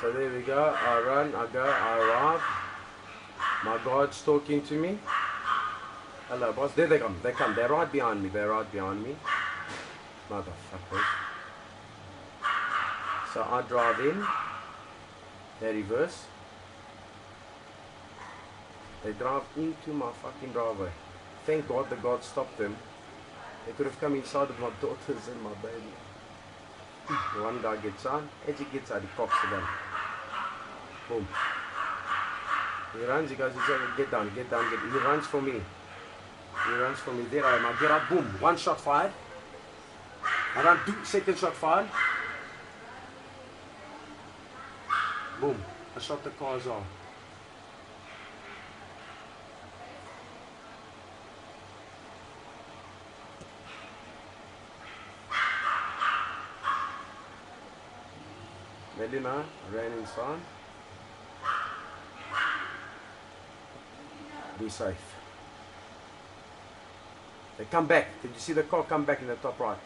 So there we go. I run, I go, I arrive. My guard's talking to me. Hello, boss. There they come. They come. They're right behind me. They're right behind me. Motherfuckers. So I drive in. They reverse. They drive into my fucking driveway. Thank God the guard stopped them. They could have come inside with my daughters and my baby. The one guy gets out. As he gets out, he cocks the gun. Boom. He runs, he goes, he says, get down, get down, get down. He runs for me. He runs for me. There I am. I get up, boom. One shot fired. I run, second shot fired. Boom. I shot the cars off. Melina ran inside. Be safe. They come back. Did you see the car come back in the top right?